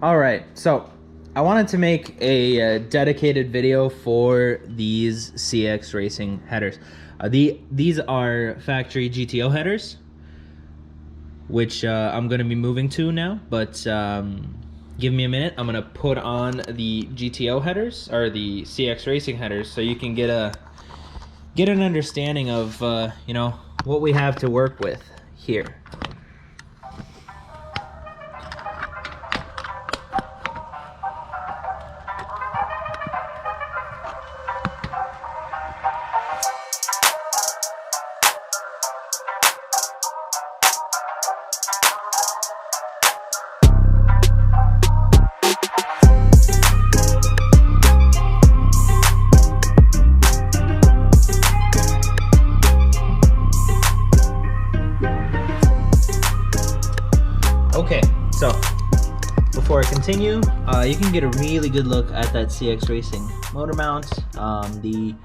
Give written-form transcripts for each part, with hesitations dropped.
All right, so I wanted to make a dedicated video for these CX Racing headers. These are factory GTO headers, which I'm going to be moving to now, but give me a minute. I'm going to put on the GTO headers, or the CX Racing headers, so you can get an understanding of you know, what we have to work with here. Okay, so before I continue, you can get a really good look at that CX Racing motor mount, the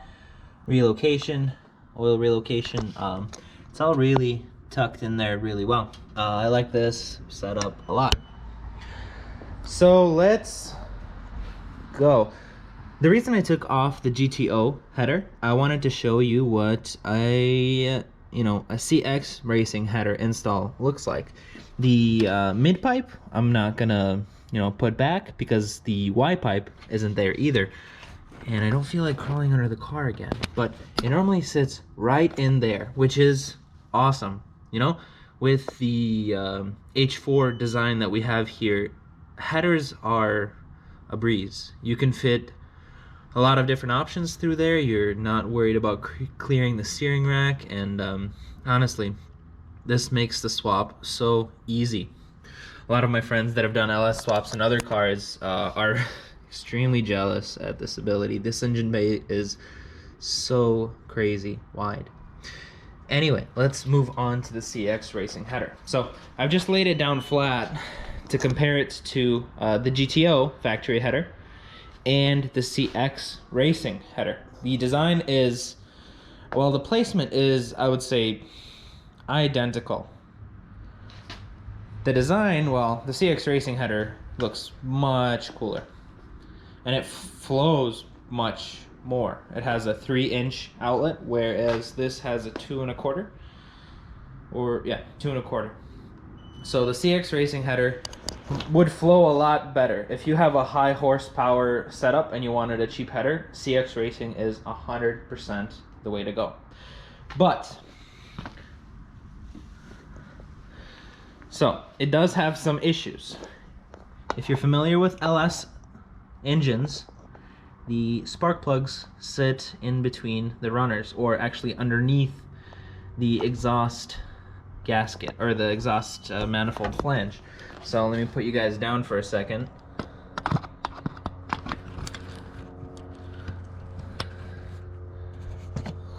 relocation, oil relocation. It's all really tucked in there really well. I like this setup a lot. So let's go. The reason I took off the GTO header, I wanted to show you what a CX Racing header install looks like. The mid pipe, I'm not gonna put back because the Y pipe isn't there either, and I don't feel like crawling under the car again. But it normally sits right in there, which is awesome. With the H4 design that we have here, headers are a breeze. You can fit a lot of different options through there. You're not worried about clearing the steering rack, and honestly, this makes the swap so easy. A lot of my friends that have done LS swaps in other cars are extremely jealous at this ability. This engine bay is so crazy wide. Anyway, let's move on to the CX Racing header. So I've just laid it down flat to compare it to the GTO factory header and the CX Racing header. The design is, well, the placement is, I would say, identical. The design, well, the CX Racing header looks much cooler, and it flows much more. It has a 3-inch outlet, whereas this has a 2 1/4, or yeah, 2 1/4. So the CX Racing header would flow a lot better. If you have a high horsepower setup and you wanted a cheap header, CX Racing is 100% the way to go. But so it does have some issues. If you're familiar with LS engines, the spark plugs sit in between the runners, or actually underneath the exhaust gasket, or the exhaust manifold flange. So let me put you guys down for a second.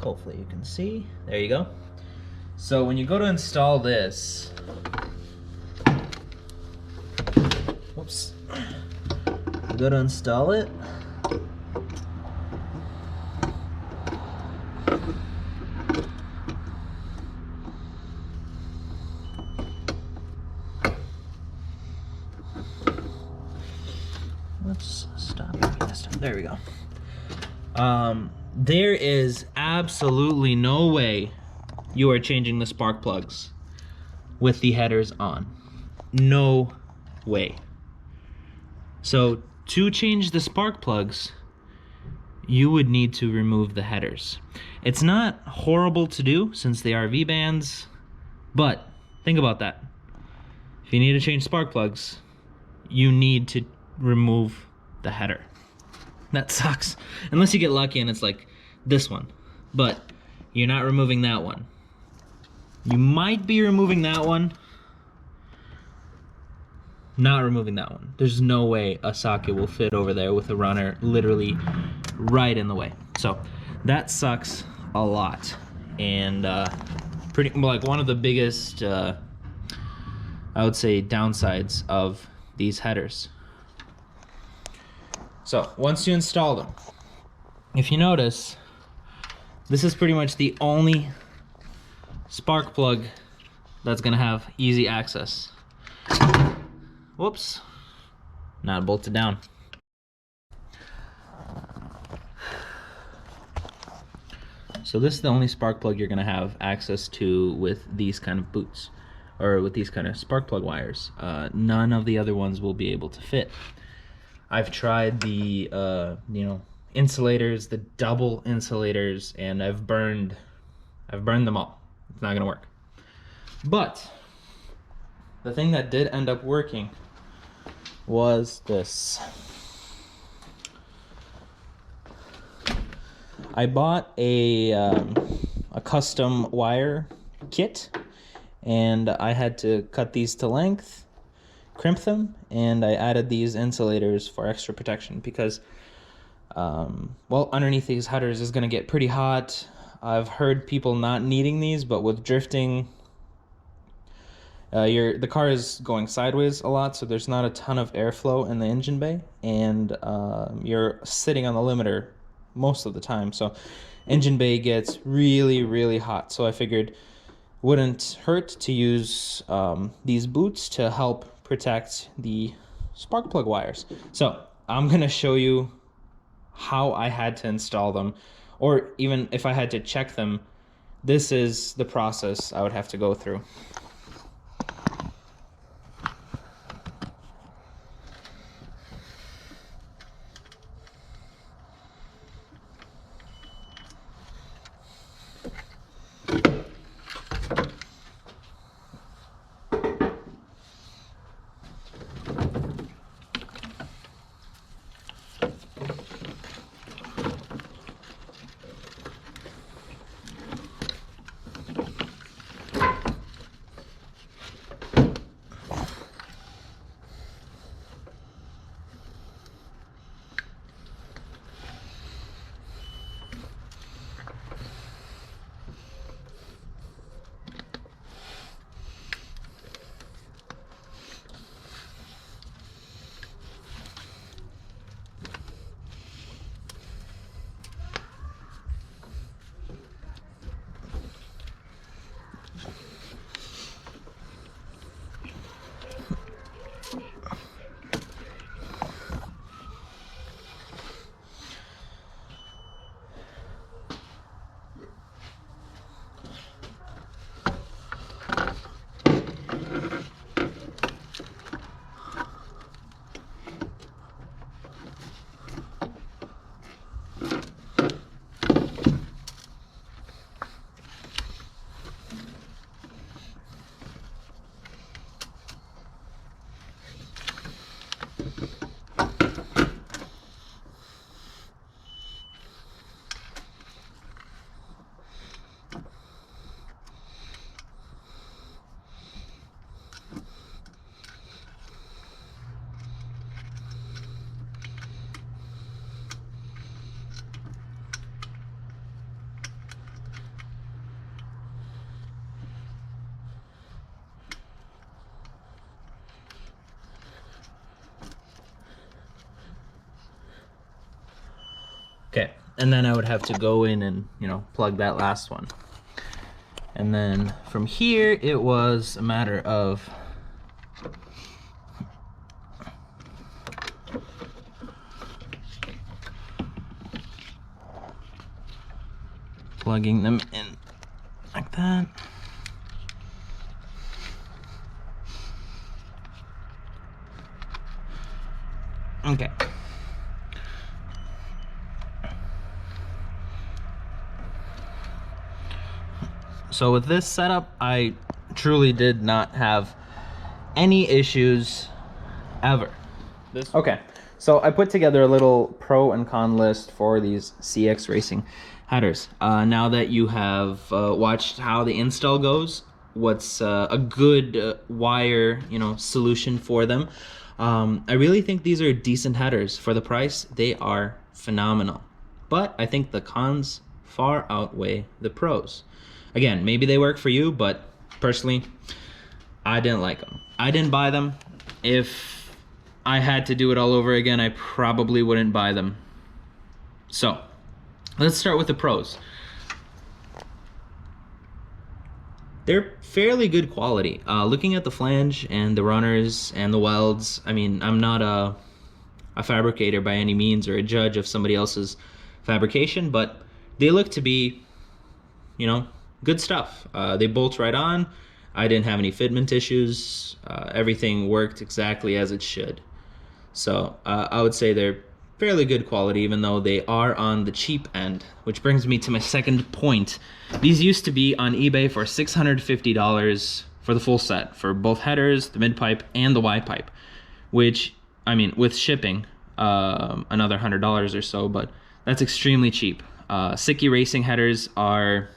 Hopefully you can see. There you go. So when you go to install this, whoops, you go to install it, let's stop this. There we go. There is absolutely no way you are changing the spark plugs with the headers on. No way. So to change the spark plugs, you would need to remove the headers. It's not horrible to do since they are V-bands, but think about that. If you need to change spark plugs, you need to remove the header. That sucks. Unless you get lucky and it's like this one, but you're not removing that one. You might be removing that one, not removing that one. There's no way a socket will fit over there with a runner literally right in the way. So that sucks a lot, and pretty like one of the biggest I would say downsides of these headers. So once you install them, if you notice, this is pretty much the only spark plug that's gonna have easy access. Whoops. not bolted down. So this is the only spark plug you're gonna have access to with these kind of boots, or with these kind of spark plug wires. None of the other ones will be able to fit. I've tried the you know, insulators, the double insulators, and I've burned them all. It's not gonna work. But the thing that did end up working was this. I bought a custom wire kit, and I had to cut these to length, crimp them, and I added these insulators for extra protection because, well, underneath these headers is going to get pretty hot. I've heard people not needing these, but with drifting, the car is going sideways a lot, so there's not a ton of airflow in the engine bay, and you're sitting on the limiter most of the time, so engine bay gets really, really hot. So I figured wouldn't hurt to use these boots to help protect the spark plug wires. So I'm gonna show you how I had to install them, or even if I had to check them. This is the process I would have to go through. Okay, and then I would have to go in and, you know, plug that last one. And then from here, it was a matter of plugging them in like that. Okay. So with this setup, I truly did not have any issues ever. Okay, so I put together a little pro and con list for these CX Racing headers. Now that you have watched how the install goes, what's a good wire, you know, solution for them, I really think these are decent headers. For the price, they are phenomenal. But I think the cons far outweigh the pros. Again, maybe they work for you, but personally, I didn't like them. I didn't buy them. If I had to do it all over again, I probably wouldn't buy them. So, let's start with the pros. They're fairly good quality. Looking at the flange and the runners and the welds, I mean, I'm not a a fabricator by any means or a judge of somebody else's fabrication, but they look to be, you know, good stuff. They bolt right on. I didn't have any fitment issues. Everything worked exactly as it should. So I would say they're fairly good quality, even though they are on the cheap end, which brings me to my second point. These used to be on eBay for $650 for the full set, for both headers, the mid pipe, and the Y pipe, which, I mean, with shipping, another $100 or so, but that's extremely cheap. Sickie Racing headers are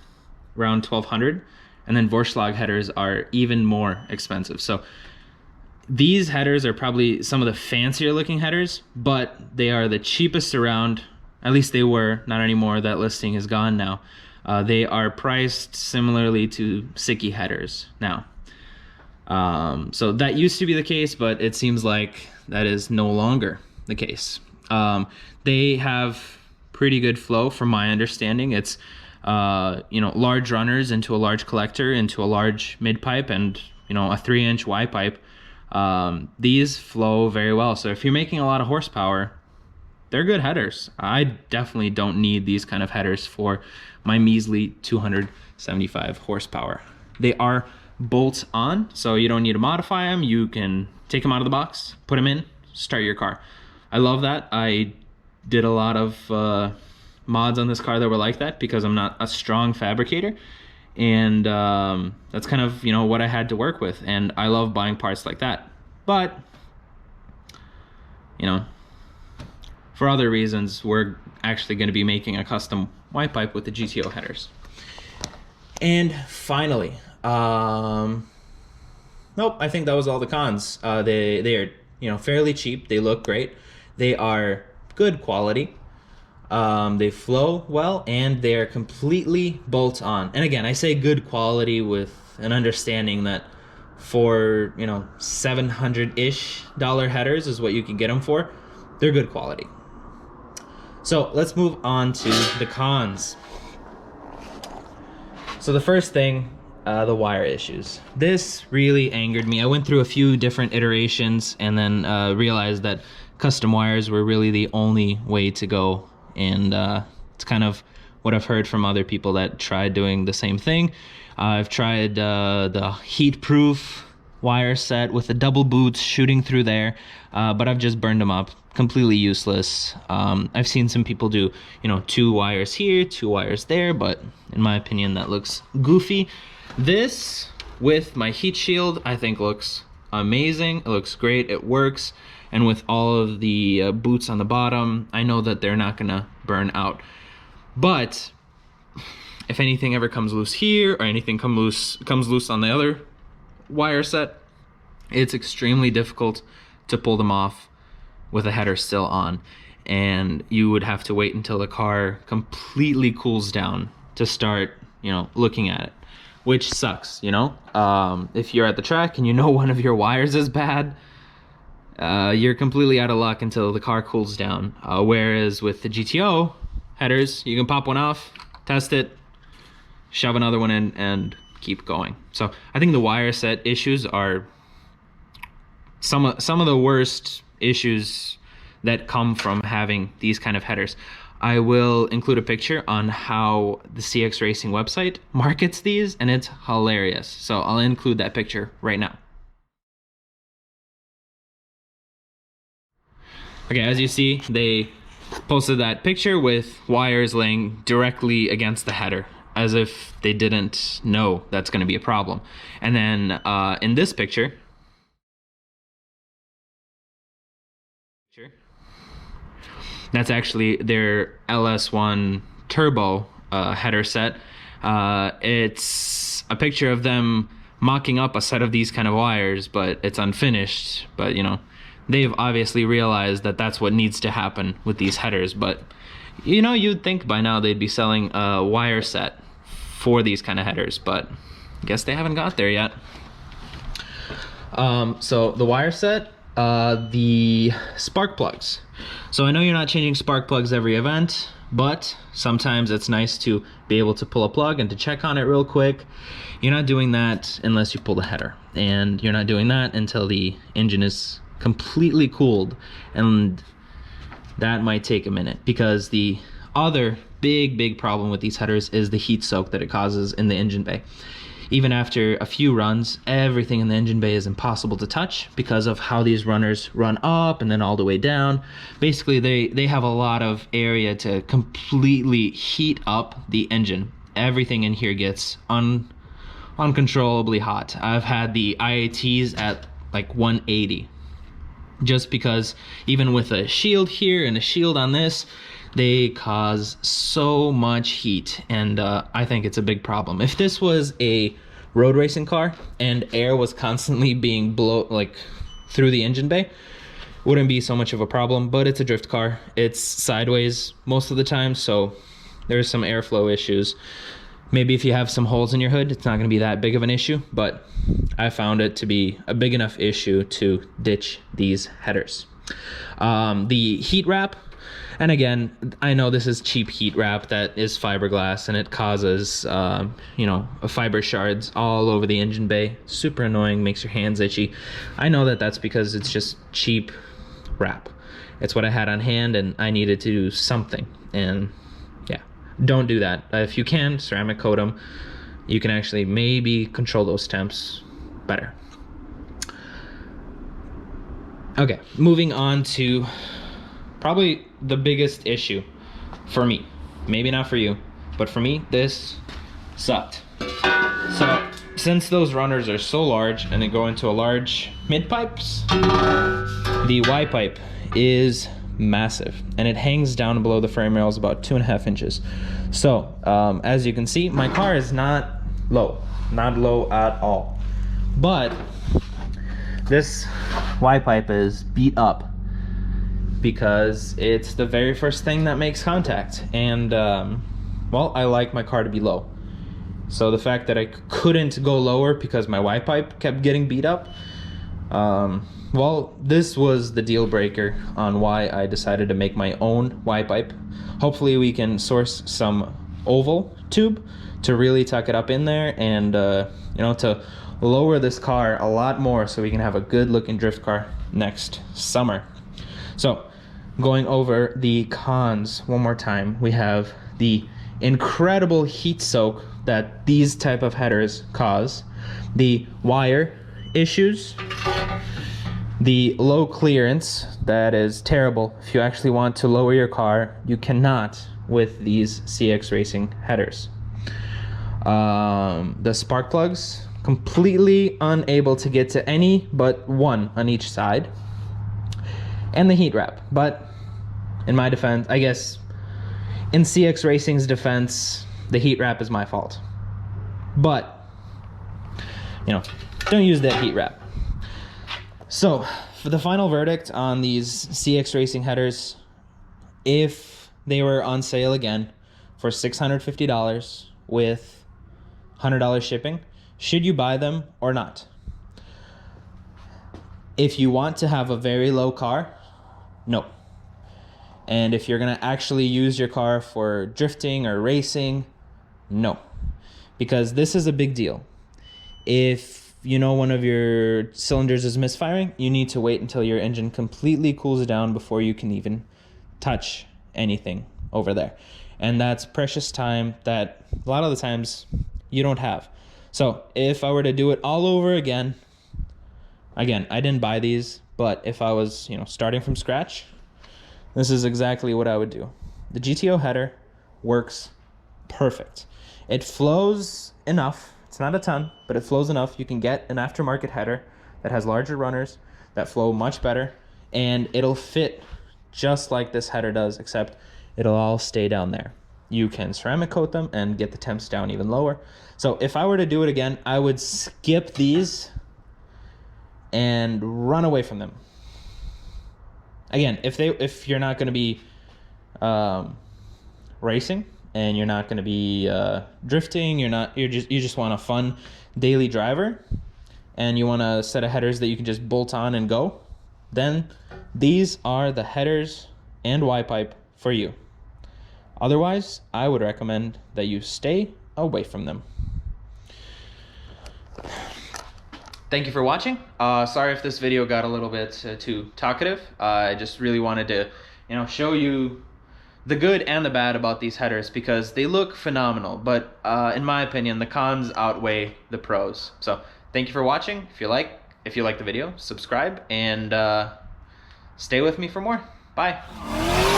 around $1,200, and then Vorschlag headers are even more expensive. So these headers are probably some of the fancier looking headers, but they are the cheapest around. At least they were, not anymore. That listing is gone now. They are priced similarly to Sickie headers now. So that used to be the case, but it seems like that is no longer the case. They have pretty good flow from my understanding. It's you know, large runners into a large collector, into a large mid pipe, and, you know, a 3-inch Y pipe. These flow very well. So if you're making a lot of horsepower, they're good headers. I definitely don't need these kind of headers for my measly 275 horsepower. They are bolts on, so you don't need to modify them. You can take them out of the box, put them in, start your car. I love that. I did a lot of mods on this car that were like that because I'm not a strong fabricator, and that's kind of, you know, what I had to work with, and I love buying parts like that. But, you know, for other reasons, we're actually going to be making a custom Y pipe with the GTO headers. And finally, nope, I think that was all the cons. They are, you know, fairly cheap. They look great. They are good quality. They flow well, and they're completely bolt on. And again, I say good quality with an understanding that for, you know, $700-ish headers is what you can get them for. They're good quality. So let's move on to the cons. So the first thing, the wire issues. This really angered me. I went through a few different iterations and then realized that custom wires were really the only way to go. And it's kind of what I've heard from other people that tried doing the same thing. I've tried the heat-proof wire set with the double boots shooting through there, but I've just burned them up. Completely useless. I've seen some people do, you know, 2 wires here, 2 wires there, but in my opinion, that looks goofy. This, with my heat shield, I think looks amazing. It looks great. It works. And with all of the boots on the bottom, I know that they're not gonna burn out. But if anything ever comes loose here, or anything comes loose on the other wire set, it's extremely difficult to pull them off with a header still on. And you would have to wait until the car completely cools down to start, you know, looking at it, which sucks, you know? If you're at the track and you know one of your wires is bad, you're completely out of luck until the car cools down. Whereas with the GTO headers, you can pop one off, test it, shove another one in, and keep going. So I think the wire set issues are some of the worst issues that come from having these kind of headers. I will include a picture on how the CX Racing website markets these, and it's hilarious. So I'll include that picture right now. Okay, as you see, they posted that picture with wires laying directly against the header, as if they didn't know that's going to be a problem. And then in this picture, that's actually their LS1 turbo header set. It's a picture of them mocking up a set of these kind of wires, but it's unfinished. But, you know, they've obviously realized that that's what needs to happen with these headers. But, you know, you'd think by now they'd be selling a wire set for these kind of headers, but I guess they haven't got there yet. So the wire set, the spark plugs. So I know you're not changing spark plugs every event, but sometimes it's nice to be able to pull a plug and to check on it real quick. You're not doing that unless you pull the header, and you're not doing that until the engine is completely cooled. And that might take a minute, because the other big problem with these headers is the heat soak that it causes in the engine bay. Even after a few runs, everything in the engine bay is impossible to touch because of how these runners run up and then all the way down. Basically, they have a lot of area to completely heat up the engine. Everything in here gets uncontrollably hot. I've had the IATs at like 180, just because even with a shield here and a shield on this, they cause so much heat, and I think it's a big problem. If this was a road racing car and air was constantly being blown like through the engine bay, wouldn't be so much of a problem, but it's a drift car. It's sideways most of the time, so there's some airflow issues. Maybe if you have some holes in your hood, it's not going to be that big of an issue, but I found it to be a big enough issue to ditch these headers. The heat wrap, and again, I know this is cheap heat wrap that is fiberglass, and it causes, you know, fiber shards all over the engine bay. Super annoying, makes your hands itchy. I know that that's because it's just cheap wrap. It's what I had on hand, and I needed to do something, and yeah, don't do that. If you can, ceramic coat them. You can actually maybe control those temps better. Okay, moving on to probably the biggest issue for me. Maybe not for you, but for me, this sucked. So, since those runners are so large and they go into a large mid pipes, the Y pipe is massive, and it hangs down below the frame rails about 2.5 inches. So, as you can see, my car is not low at all. But this Y pipe is beat up because it's the very first thing that makes contact, and well, I like my car to be low. So the fact that I couldn't go lower because my Y pipe kept getting beat up, well, this was the deal breaker on why I decided to make my own Y pipe. Hopefully we can source some oval tube to really tuck it up in there, and you know, to lower this car a lot more so we can have a good looking drift car next summer. So, going over the cons one more time, we have the incredible heat soak that these type of headers cause, the wire issues, the low clearance that is terrible. If you actually want to lower your car, you cannot with these CX Racing headers. The spark plugs, completely unable to get to any but one on each side, and the heat wrap. But in my defense, I guess in CX Racing's defense, the heat wrap is my fault. But, you know, don't use that heat wrap. So, for the final verdict on these CX Racing headers, if they were on sale again for $650 with $100 shipping, should you buy them or not? If you want to have a very low car, no. And if you're gonna actually use your car for drifting or racing, no. Because this is a big deal. If you know one of your cylinders is misfiring, you need to wait until your engine completely cools down before you can even touch anything over there. And that's precious time that a lot of the times you don't have. So if I were to do it all over again, I didn't buy these, but if I was, you know, starting from scratch, this is exactly what I would do. The GTO header works perfect. It flows enough. It's not a ton, but it flows enough. You can get an aftermarket header that has larger runners that flow much better, and it'll fit just like this header does, except it'll all stay down there. You can ceramic coat them and get the temps down even lower. So if I were to do it again, I would skip these and run away from them. Again, if you're not going to be racing and you're not going to be drifting, you just want a fun daily driver, and you want a set of headers that you can just bolt on and go, then these are the headers and Y pipe for you. Otherwise, I would recommend that you stay away from them. Thank you for watching. Sorry if this video got a little bit too talkative. I just really wanted to, show you the good and the bad about these headers, because they look phenomenal, but in my opinion, the cons outweigh the pros. So thank you for watching. If you like the video, subscribe and stay with me for more. Bye.